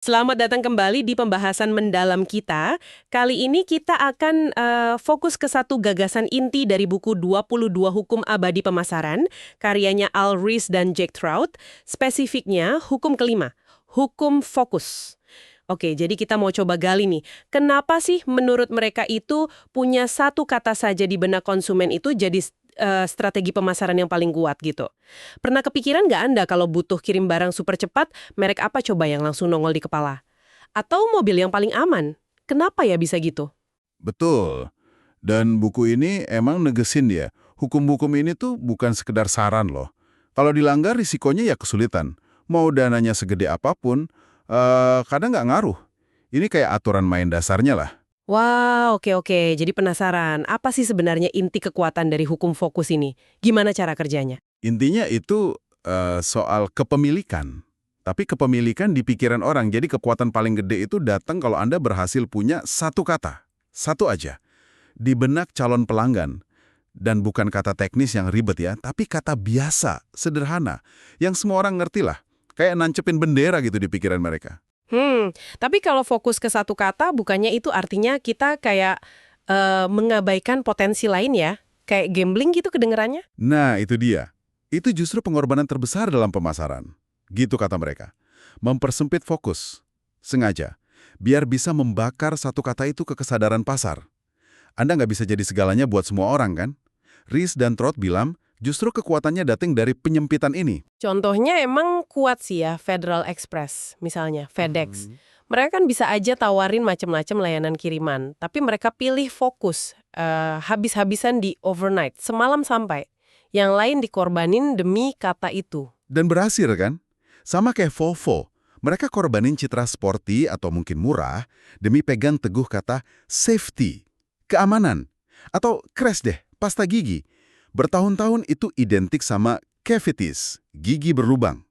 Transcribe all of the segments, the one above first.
Selamat datang kembali di pembahasan mendalam kita. Kali ini kita akan fokus ke satu gagasan inti dari buku 22 Hukum Abadi Pemasaran, karyanya Al Ries dan Jack Trout. Spesifiknya, hukum kelima, hukum fokus. Oke, jadi kita mau coba gali nih. Kenapa sih menurut mereka itu punya satu kata saja di benak konsumen itu jadi strategi pemasaran yang paling kuat gitu? Pernah kepikiran nggak Anda kalau butuh kirim barang super cepat, merek apa coba yang langsung nongol di kepala? Atau mobil yang paling aman? Kenapa ya bisa gitu? Betul. Dan buku ini emang negesin dia. Hukum-hukum ini tuh bukan sekedar saran loh. Kalau dilanggar risikonya ya kesulitan. Mau dananya segede apapun, kadang nggak ngaruh. Ini kayak aturan main dasarnya lah. Wah, oke. Jadi penasaran, apa sih sebenarnya inti kekuatan dari hukum fokus ini? Gimana cara kerjanya? Intinya itu soal kepemilikan. Tapi kepemilikan di pikiran orang. Jadi kekuatan paling gede itu datang kalau Anda berhasil punya satu kata. Satu aja. Di benak calon pelanggan. Dan bukan kata teknis yang ribet ya, tapi kata biasa, sederhana, yang semua orang ngerti lah. Kayak nancepin bendera gitu di pikiran mereka. Tapi kalau fokus ke satu kata, bukannya itu artinya kita kayak mengabaikan potensi lain ya? Kayak gambling gitu kedengerannya? Nah, itu dia. Itu justru pengorbanan terbesar dalam pemasaran. Gitu kata mereka. Mempersempit fokus. Sengaja. Biar bisa membakar satu kata itu ke kesadaran pasar. Anda nggak bisa jadi segalanya buat semua orang kan? Ries dan Trott bilang, justru kekuatannya datang dari penyempitan ini. Contohnya emang kuat sih ya, Federal Express, misalnya FedEx. Mereka kan bisa aja tawarin macam-macam layanan kiriman, tapi mereka pilih fokus, habis-habisan di overnight, semalam sampai. Yang lain dikorbanin demi kata itu. Dan berhasil kan? Sama kayak Volvo. Mereka korbanin citra sporty atau mungkin murah demi pegang teguh kata safety, keamanan, atau crash deh, pasta gigi. Bertahun-tahun itu identik sama cavities, gigi berlubang.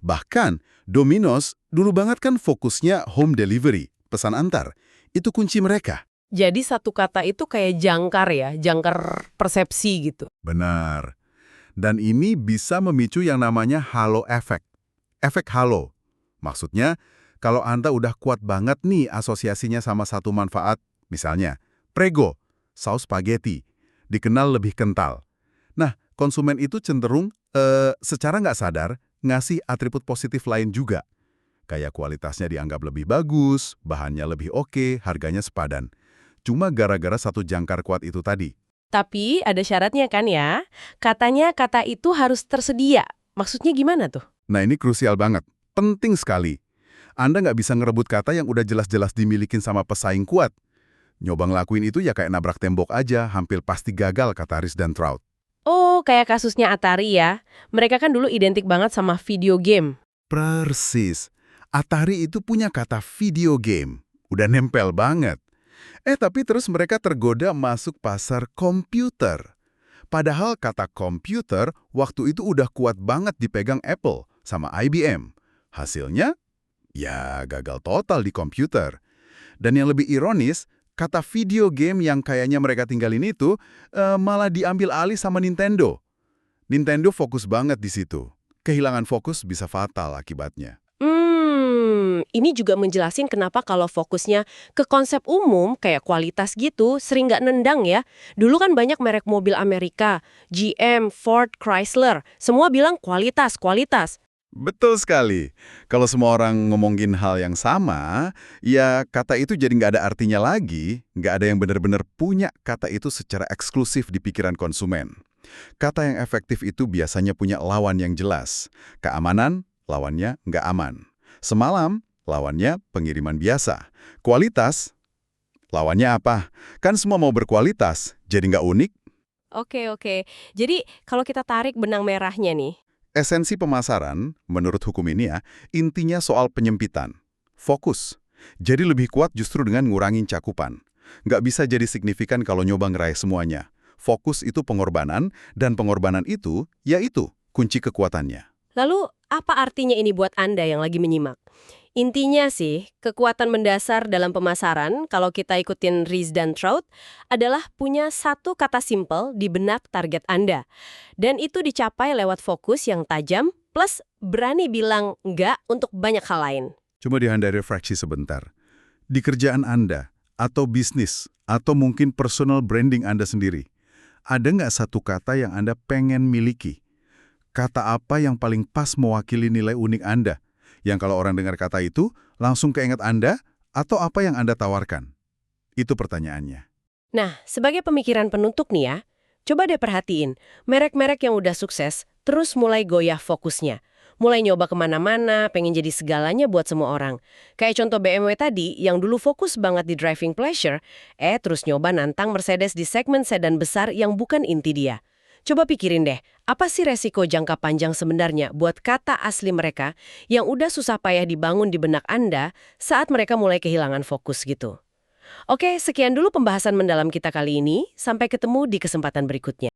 Bahkan Domino's dulu banget kan fokusnya home delivery, pesan antar. Itu kunci mereka. Jadi satu kata itu kayak jangkar ya, jangkar persepsi gitu. Benar. Dan ini bisa memicu yang namanya halo effect. Efek halo. Maksudnya, kalau Anda udah kuat banget nih asosiasinya sama satu manfaat, misalnya, Prego, saus spaghetti, dikenal lebih kental. Nah, konsumen itu cenderung, secara nggak sadar, ngasih atribut positif lain juga. Kayak kualitasnya dianggap lebih bagus, bahannya lebih oke, harganya sepadan. Cuma gara-gara satu jangkar kuat itu tadi. Tapi ada syaratnya kan ya, katanya kata itu harus tersedia. Maksudnya gimana tuh? Nah, ini krusial banget. Penting sekali. Anda nggak bisa ngerebut kata yang udah jelas-jelas dimilikin sama pesaing kuat. Nyoba ngelakuin itu ya kayak nabrak tembok aja, hampir pasti gagal, kata Ries dan Trout. Oh, kayak kasusnya Atari ya. Mereka kan dulu identik banget sama video game. Persis. Atari itu punya kata video game. Udah nempel banget. Tapi terus mereka tergoda masuk pasar komputer. Padahal kata komputer waktu itu udah kuat banget dipegang Apple sama IBM. Hasilnya, ya gagal total di komputer. Dan yang lebih ironis, kata video game yang kayaknya mereka tinggalin itu malah diambil alih sama Nintendo. Nintendo fokus banget di situ. Kehilangan fokus bisa fatal akibatnya. Ini juga menjelasin kenapa kalau fokusnya ke konsep umum kayak kualitas gitu sering nggak nendang ya. Dulu kan banyak merek mobil Amerika, GM, Ford, Chrysler, semua bilang kualitas, kualitas. Betul sekali. Kalau semua orang ngomongin hal yang sama, ya kata itu jadi nggak ada artinya lagi, nggak ada yang benar-benar punya kata itu secara eksklusif di pikiran konsumen. Kata yang efektif itu biasanya punya lawan yang jelas. Keamanan, lawannya nggak aman. Semalam, lawannya pengiriman biasa. Kualitas, lawannya apa? Kan semua mau berkualitas, jadi nggak unik. Oke. Jadi kalau kita tarik benang merahnya nih, Esensi pemasaran, menurut hukum ini ya, intinya soal penyempitan. Fokus. Jadi lebih kuat justru dengan ngurangin cakupan. Nggak bisa jadi signifikan kalau nyoba ngeraih semuanya. Fokus itu pengorbanan, dan pengorbanan itu, yaitu kunci kekuatannya. lalu apa artinya ini buat Anda yang lagi menyimak? Intinya sih, kekuatan mendasar dalam pemasaran, kalau kita ikutin Ries dan Trout, adalah punya satu kata simpel di benak target Anda. Dan itu dicapai lewat fokus yang tajam, plus berani bilang enggak untuk banyak hal lain. Coba Anda refleksi sebentar. Di kerjaan Anda, atau bisnis, atau mungkin personal branding Anda sendiri, ada nggak satu kata yang Anda pengen miliki? Kata apa yang paling pas mewakili nilai unik Anda? Yang kalau orang dengar kata itu, langsung keinget Anda, atau apa yang Anda tawarkan? Itu pertanyaannya. Nah, sebagai pemikiran penutup nih ya, coba deh perhatiin, merek-merek yang udah sukses terus mulai goyah fokusnya. Mulai nyoba kemana-mana, pengen jadi segalanya buat semua orang. Kayak contoh BMW tadi, yang dulu fokus banget di driving pleasure, terus nyoba nantang Mercedes di segmen sedan besar yang bukan inti dia. Coba pikirin deh, apa sih resiko jangka panjang sebenarnya buat kata asli mereka yang udah susah payah dibangun di benak Anda saat mereka mulai kehilangan fokus gitu. Oke, sekian dulu pembahasan mendalam kita kali ini. Sampai ketemu di kesempatan berikutnya.